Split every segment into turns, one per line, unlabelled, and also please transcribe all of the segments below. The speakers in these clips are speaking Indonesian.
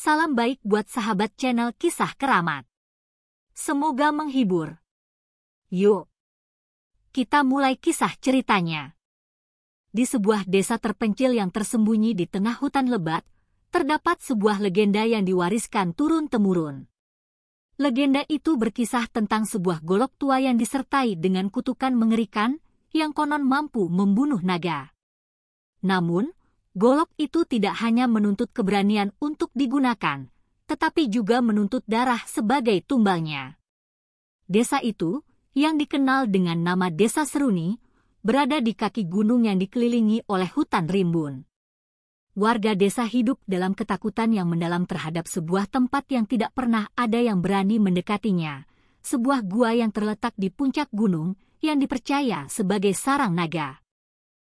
Salam baik buat sahabat channel Kisah Keramat. Semoga menghibur. Yuk, kita mulai kisah ceritanya. Di sebuah desa terpencil yang tersembunyi di tengah hutan lebat, terdapat sebuah legenda yang diwariskan turun-temurun. Legenda itu berkisah tentang sebuah golok tua yang disertai dengan kutukan mengerikan yang konon mampu membunuh naga. Namun, golok itu tidak hanya menuntut keberanian untuk digunakan, tetapi juga menuntut darah sebagai tumbalnya. Desa itu, yang dikenal dengan nama Desa Seruni, berada di kaki gunung yang dikelilingi oleh hutan rimbun. Warga desa hidup dalam ketakutan yang mendalam terhadap sebuah tempat yang tidak pernah ada yang berani mendekatinya, sebuah gua yang terletak di puncak gunung yang dipercaya sebagai sarang naga.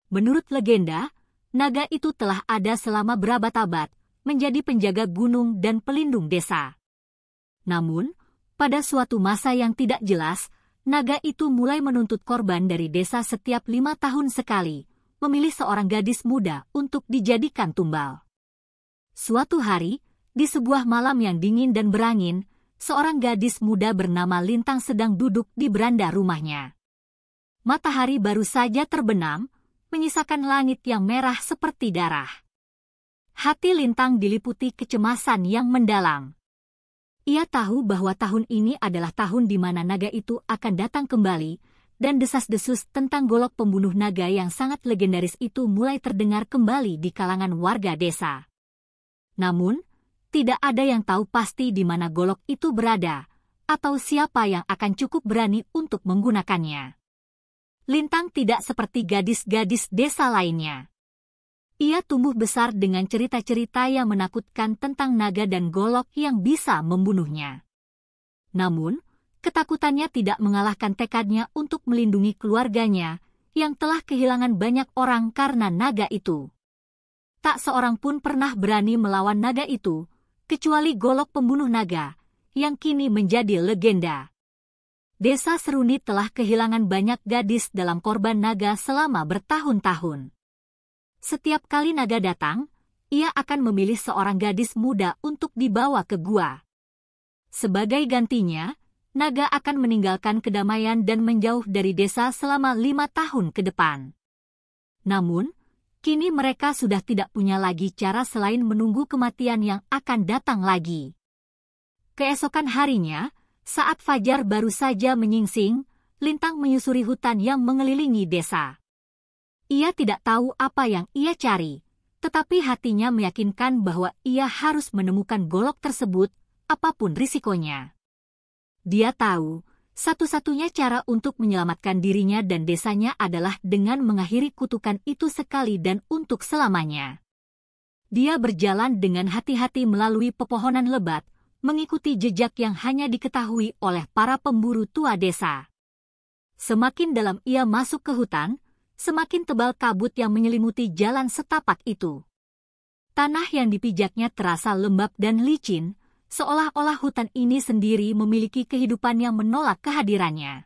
Menurut legenda, naga itu telah ada selama berabad-abad, menjadi penjaga gunung dan pelindung desa. Namun, pada suatu masa yang tidak jelas, naga itu mulai menuntut korban dari desa setiap 5 tahun sekali, memilih seorang gadis muda untuk dijadikan tumbal. Suatu hari, di sebuah malam yang dingin dan berangin, seorang gadis muda bernama Lintang sedang duduk di beranda rumahnya. Matahari baru saja terbenam, menyisakan langit yang merah seperti darah. Hati Lintang diliputi kecemasan yang mendalam. Ia tahu bahwa tahun ini adalah tahun di mana naga itu akan datang kembali, dan desas-desus tentang golok pembunuh naga yang sangat legendaris itu mulai terdengar kembali di kalangan warga desa. Namun, tidak ada yang tahu pasti di mana golok itu berada, atau siapa yang akan cukup berani untuk menggunakannya. Lintang tidak seperti gadis-gadis desa lainnya. Ia tumbuh besar dengan cerita-cerita yang menakutkan tentang naga dan golok yang bisa membunuhnya. Namun, ketakutannya tidak mengalahkan tekadnya untuk melindungi keluarganya yang telah kehilangan banyak orang karena naga itu. Tak seorang pun pernah berani melawan naga itu, kecuali golok pembunuh naga, yang kini menjadi legenda. Desa Seruni telah kehilangan banyak gadis dalam korban naga selama bertahun-tahun. Setiap kali naga datang, ia akan memilih seorang gadis muda untuk dibawa ke gua. Sebagai gantinya, naga akan meninggalkan kedamaian dan menjauh dari desa selama 5 tahun ke depan. Namun, kini mereka sudah tidak punya lagi cara selain menunggu kematian yang akan datang lagi. Keesokan harinya, saat fajar baru saja menyingsing, Lintang menyusuri hutan yang mengelilingi desa. Ia tidak tahu apa yang ia cari, tetapi hatinya meyakinkan bahwa ia harus menemukan golok tersebut, apapun risikonya. Dia tahu, satu-satunya cara untuk menyelamatkan dirinya dan desanya adalah dengan mengakhiri kutukan itu sekali dan untuk selamanya. Dia berjalan dengan hati-hati melalui pepohonan lebat, mengikuti jejak yang hanya diketahui oleh para pemburu tua desa. Semakin dalam ia masuk ke hutan, semakin tebal kabut yang menyelimuti jalan setapak itu. Tanah yang dipijaknya terasa lembab dan licin, seolah-olah hutan ini sendiri memiliki kehidupan yang menolak kehadirannya.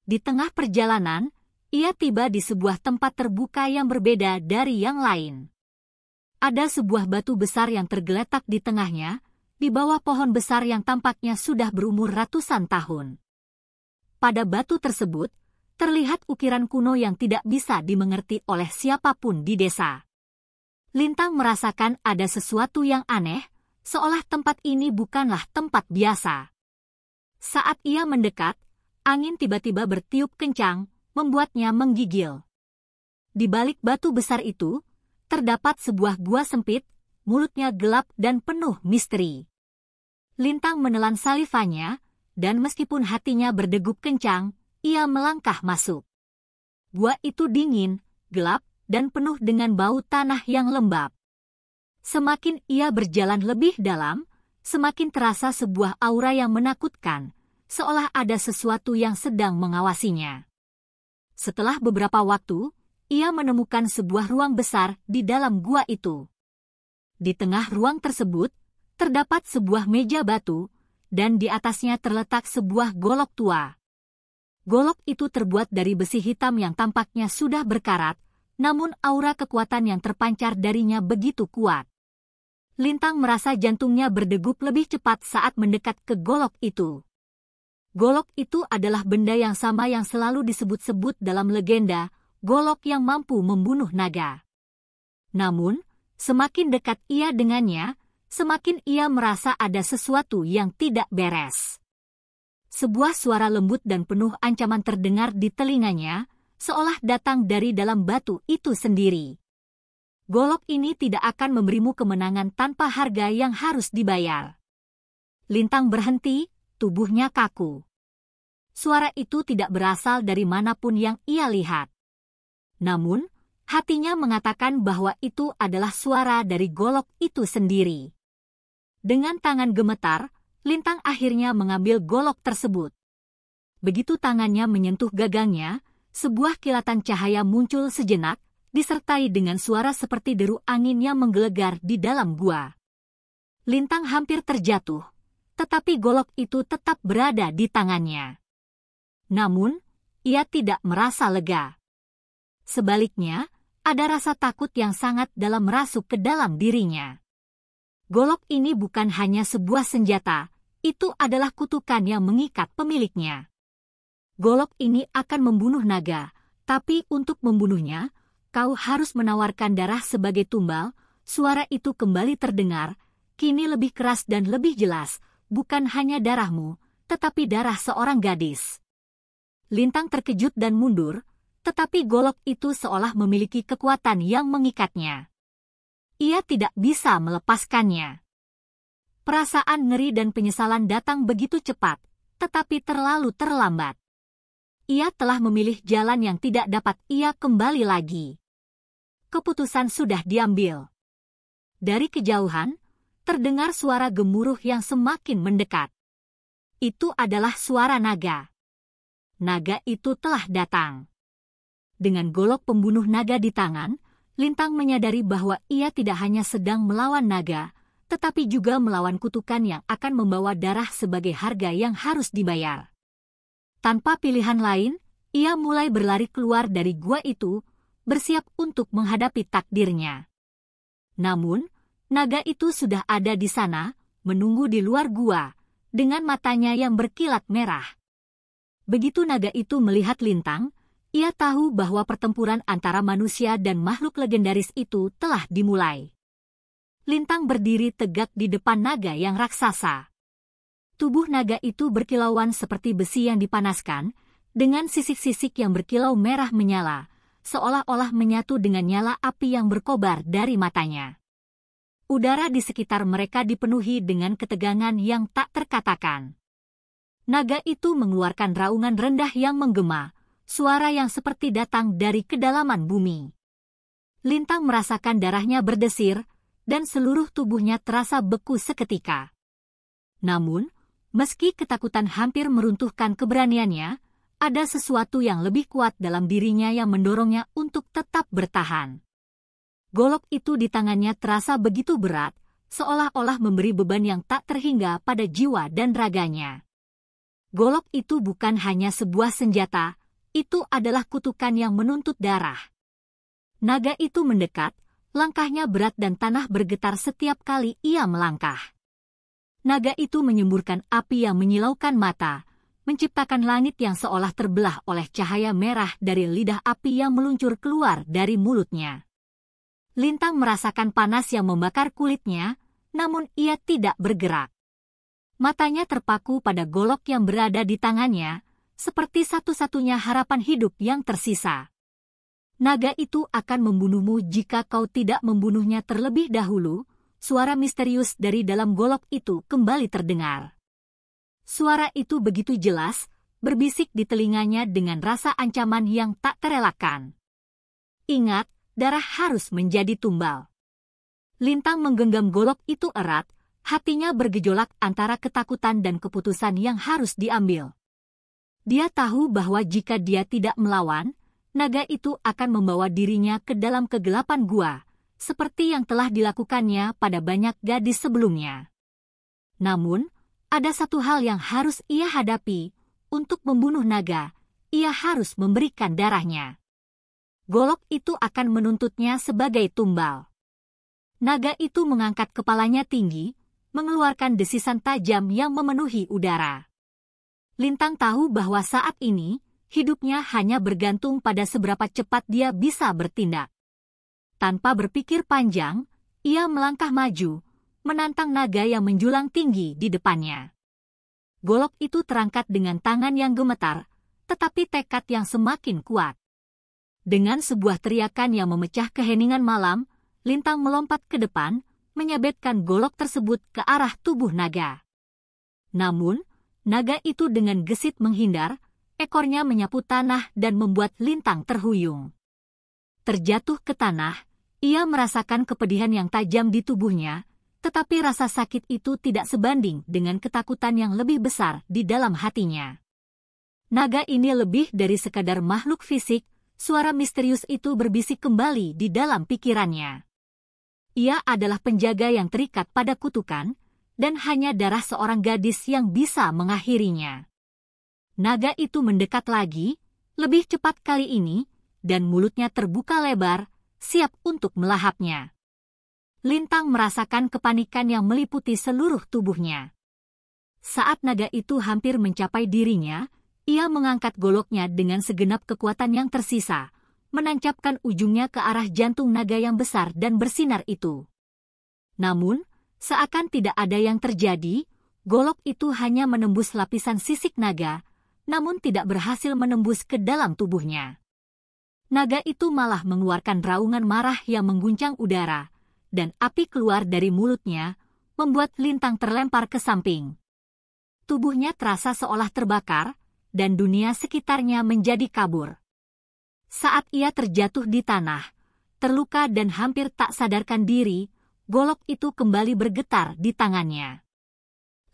Di tengah perjalanan, ia tiba di sebuah tempat terbuka yang berbeda dari yang lain. Ada sebuah batu besar yang tergeletak di tengahnya, di bawah pohon besar yang tampaknya sudah berumur ratusan tahun. Pada batu tersebut, terlihat ukiran kuno yang tidak bisa dimengerti oleh siapapun di desa. Lintang merasakan ada sesuatu yang aneh, seolah tempat ini bukanlah tempat biasa. Saat ia mendekat, angin tiba-tiba bertiup kencang, membuatnya menggigil. Di balik batu besar itu, terdapat sebuah gua sempit, mulutnya gelap dan penuh misteri. Lintang menelan salivanya, dan meskipun hatinya berdegup kencang, ia melangkah masuk. Gua itu dingin, gelap, dan penuh dengan bau tanah yang lembab. Semakin ia berjalan lebih dalam, semakin terasa sebuah aura yang menakutkan, seolah ada sesuatu yang sedang mengawasinya. Setelah beberapa waktu, ia menemukan sebuah ruang besar di dalam gua itu. Di tengah ruang tersebut, terdapat sebuah meja batu, dan di atasnya terletak sebuah golok tua. Golok itu terbuat dari besi hitam yang tampaknya sudah berkarat, namun aura kekuatan yang terpancar darinya begitu kuat. Lintang merasa jantungnya berdegup lebih cepat saat mendekat ke golok itu. Golok itu adalah benda yang sama yang selalu disebut-sebut dalam legenda, golok yang mampu membunuh naga. Namun, semakin dekat ia dengannya, semakin ia merasa ada sesuatu yang tidak beres. Sebuah suara lembut dan penuh ancaman terdengar di telinganya, seolah datang dari dalam batu itu sendiri. Golok ini tidak akan memberimu kemenangan tanpa harga yang harus dibayar. Lintang berhenti, tubuhnya kaku. Suara itu tidak berasal dari manapun yang ia lihat. Namun, hatinya mengatakan bahwa itu adalah suara dari golok itu sendiri. Dengan tangan gemetar, Lintang akhirnya mengambil golok tersebut. Begitu tangannya menyentuh gagangnya, sebuah kilatan cahaya muncul sejenak, disertai dengan suara seperti deru angin yang menggelegar di dalam gua. Lintang hampir terjatuh, tetapi golok itu tetap berada di tangannya. Namun, ia tidak merasa lega. Sebaliknya, ada rasa takut yang sangat dalam merasuk ke dalam dirinya. Golok ini bukan hanya sebuah senjata, itu adalah kutukan yang mengikat pemiliknya. Golok ini akan membunuh naga, tapi untuk membunuhnya, kau harus menawarkan darah sebagai tumbal. Suara itu kembali terdengar, kini lebih keras dan lebih jelas, bukan hanya darahmu, tetapi darah seorang gadis. Lintang terkejut dan mundur, tetapi golok itu seolah memiliki kekuatan yang mengikatnya. Ia tidak bisa melepaskannya. Perasaan ngeri dan penyesalan datang begitu cepat, tetapi terlalu terlambat. Ia telah memilih jalan yang tidak dapat ia kembali lagi. Keputusan sudah diambil. Dari kejauhan, terdengar suara gemuruh yang semakin mendekat. Itu adalah suara naga. Naga itu telah datang. Dengan golok pembunuh naga di tangan, Lintang menyadari bahwa ia tidak hanya sedang melawan naga, tetapi juga melawan kutukan yang akan membawa darah sebagai harga yang harus dibayar. Tanpa pilihan lain, ia mulai berlari keluar dari gua itu, bersiap untuk menghadapi takdirnya. Namun, naga itu sudah ada di sana, menunggu di luar gua, dengan matanya yang berkilat merah. Begitu naga itu melihat Lintang, ia tahu bahwa pertempuran antara manusia dan makhluk legendaris itu telah dimulai. Lintang berdiri tegak di depan naga yang raksasa. Tubuh naga itu berkilauan seperti besi yang dipanaskan, dengan sisik-sisik yang berkilau merah menyala, seolah-olah menyatu dengan nyala api yang berkobar dari matanya. Udara di sekitar mereka dipenuhi dengan ketegangan yang tak terkatakan. Naga itu mengeluarkan raungan rendah yang menggema, suara yang seperti datang dari kedalaman bumi. Lintang merasakan darahnya berdesir, dan seluruh tubuhnya terasa beku seketika. Namun, meski ketakutan hampir meruntuhkan keberaniannya, ada sesuatu yang lebih kuat dalam dirinya yang mendorongnya untuk tetap bertahan. Golok itu di tangannya terasa begitu berat, seolah-olah memberi beban yang tak terhingga pada jiwa dan raganya. Golok itu bukan hanya sebuah senjata, itu adalah kutukan yang menuntut darah. Naga itu mendekat, langkahnya berat dan tanah bergetar setiap kali ia melangkah. Naga itu menyemburkan api yang menyilaukan mata, menciptakan langit yang seolah terbelah oleh cahaya merah dari lidah api yang meluncur keluar dari mulutnya. Lintang merasakan panas yang membakar kulitnya, namun ia tidak bergerak. Matanya terpaku pada golok yang berada di tangannya, seperti satu-satunya harapan hidup yang tersisa. Naga itu akan membunuhmu jika kau tidak membunuhnya terlebih dahulu, suara misterius dari dalam golok itu kembali terdengar. Suara itu begitu jelas, berbisik di telinganya dengan rasa ancaman yang tak terelakkan. Ingat, darah harus menjadi tumbal. Lintang menggenggam golok itu erat, hatinya bergejolak antara ketakutan dan keputusan yang harus diambil. Dia tahu bahwa jika dia tidak melawan, naga itu akan membawa dirinya ke dalam kegelapan gua, seperti yang telah dilakukannya pada banyak gadis sebelumnya. Namun, ada satu hal yang harus ia hadapi, untuk membunuh naga, ia harus memberikan darahnya. Golok itu akan menuntutnya sebagai tumbal. Naga itu mengangkat kepalanya tinggi, mengeluarkan desisan tajam yang memenuhi udara. Lintang tahu bahwa saat ini, hidupnya hanya bergantung pada seberapa cepat dia bisa bertindak. Tanpa berpikir panjang, ia melangkah maju, menantang naga yang menjulang tinggi di depannya. Golok itu terangkat dengan tangan yang gemetar, tetapi tekad yang semakin kuat. Dengan sebuah teriakan yang memecah keheningan malam, Lintang melompat ke depan, menyabetkan golok tersebut ke arah tubuh naga. Namun, naga itu dengan gesit menghindar, ekornya menyapu tanah dan membuat Lintang terhuyung. Terjatuh ke tanah, ia merasakan kepedihan yang tajam di tubuhnya, tetapi rasa sakit itu tidak sebanding dengan ketakutan yang lebih besar di dalam hatinya. Naga ini lebih dari sekadar makhluk fisik, suara misterius itu berbisik kembali di dalam pikirannya. Ia adalah penjaga yang terikat pada kutukan, dan hanya darah seorang gadis yang bisa mengakhirinya. Naga itu mendekat lagi, lebih cepat kali ini, dan mulutnya terbuka lebar, siap untuk melahapnya. Lintang merasakan kepanikan yang meliputi seluruh tubuhnya. Saat naga itu hampir mencapai dirinya, ia mengangkat goloknya dengan segenap kekuatan yang tersisa, menancapkan ujungnya ke arah jantung naga yang besar dan bersinar itu. Namun, seakan tidak ada yang terjadi, golok itu hanya menembus lapisan sisik naga, namun tidak berhasil menembus ke dalam tubuhnya. Naga itu malah mengeluarkan raungan marah yang mengguncang udara, dan api keluar dari mulutnya, membuat Lintang terlempar ke samping. Tubuhnya terasa seolah terbakar, dan dunia sekitarnya menjadi kabur. Saat ia terjatuh di tanah, terluka dan hampir tak sadarkan diri, golok itu kembali bergetar di tangannya.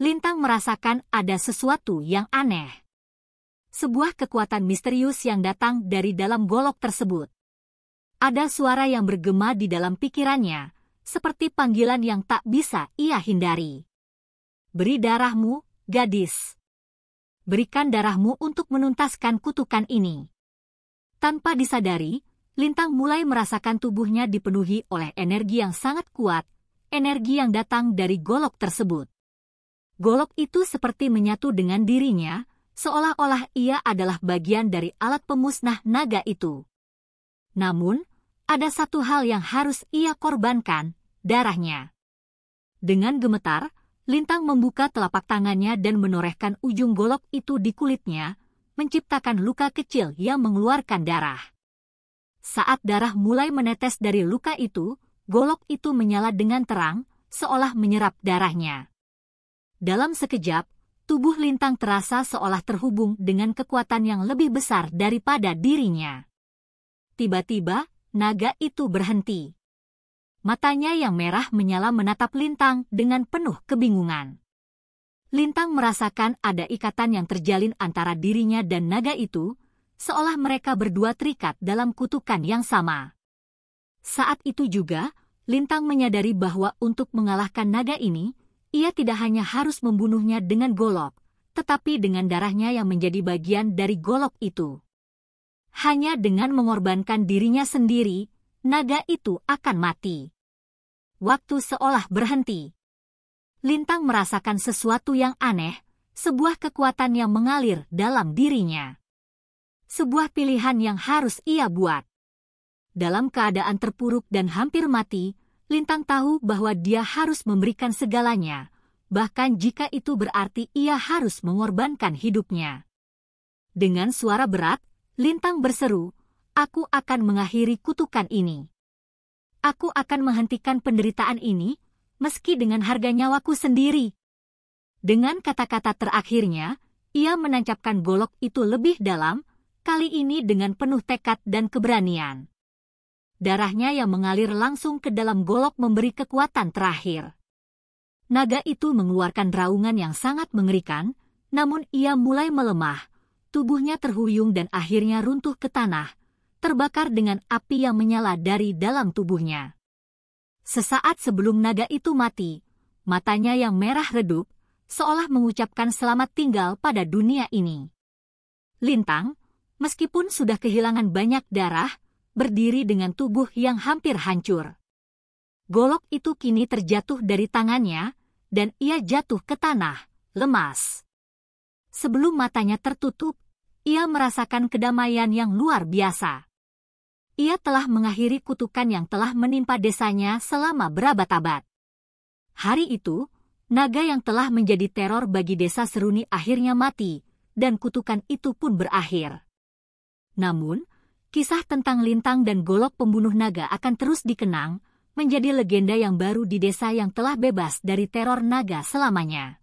Lintang merasakan ada sesuatu yang aneh. Sebuah kekuatan misterius yang datang dari dalam golok tersebut. Ada suara yang bergema di dalam pikirannya, seperti panggilan yang tak bisa ia hindari. Beri darahmu, gadis. Berikan darahmu untuk menuntaskan kutukan ini. Tanpa disadari, Lintang mulai merasakan tubuhnya dipenuhi oleh energi yang sangat kuat, energi yang datang dari golok tersebut. Golok itu seperti menyatu dengan dirinya, seolah-olah ia adalah bagian dari alat pemusnah naga itu. Namun, ada satu hal yang harus ia korbankan, darahnya. Dengan gemetar, Lintang membuka telapak tangannya dan menorehkan ujung golok itu di kulitnya, menciptakan luka kecil yang mengeluarkan darah. Saat darah mulai menetes dari luka itu, golok itu menyala dengan terang, seolah menyerap darahnya. Dalam sekejap, tubuh Lintang terasa seolah terhubung dengan kekuatan yang lebih besar daripada dirinya. Tiba-tiba, naga itu berhenti. Matanya yang merah menyala menatap Lintang dengan penuh kebingungan. Lintang merasakan ada ikatan yang terjalin antara dirinya dan naga itu, seolah mereka berdua terikat dalam kutukan yang sama. Saat itu juga, Lintang menyadari bahwa untuk mengalahkan naga ini, ia tidak hanya harus membunuhnya dengan golok, tetapi dengan darahnya yang menjadi bagian dari golok itu. Hanya dengan mengorbankan dirinya sendiri, naga itu akan mati. Waktu seolah berhenti. Lintang merasakan sesuatu yang aneh, sebuah kekuatan yang mengalir dalam dirinya. Sebuah pilihan yang harus ia buat. Dalam keadaan terpuruk dan hampir mati, Lintang tahu bahwa dia harus memberikan segalanya, bahkan jika itu berarti ia harus mengorbankan hidupnya. Dengan suara berat, Lintang berseru, "Aku akan mengakhiri kutukan ini. Aku akan menghentikan penderitaan ini, meski dengan harga nyawaku sendiri." Dengan kata-kata terakhirnya, ia menancapkan golok itu lebih dalam, kali ini dengan penuh tekad dan keberanian. Darahnya yang mengalir langsung ke dalam golok memberi kekuatan terakhir. Naga itu mengeluarkan raungan yang sangat mengerikan, namun ia mulai melemah, tubuhnya terhuyung dan akhirnya runtuh ke tanah, terbakar dengan api yang menyala dari dalam tubuhnya. Sesaat sebelum naga itu mati, matanya yang merah redup, seolah mengucapkan selamat tinggal pada dunia ini. Lintang, meskipun sudah kehilangan banyak darah, berdiri dengan tubuh yang hampir hancur. Golok itu kini terjatuh dari tangannya, dan ia jatuh ke tanah, lemas. Sebelum matanya tertutup, ia merasakan kedamaian yang luar biasa. Ia telah mengakhiri kutukan yang telah menimpa desanya selama berabad-abad. Hari itu, naga yang telah menjadi teror bagi desa Seruni akhirnya mati, dan kutukan itu pun berakhir. Namun, kisah tentang Lintang dan Golok pembunuh naga akan terus dikenang, menjadi legenda yang baru di desa yang telah bebas dari teror naga selamanya.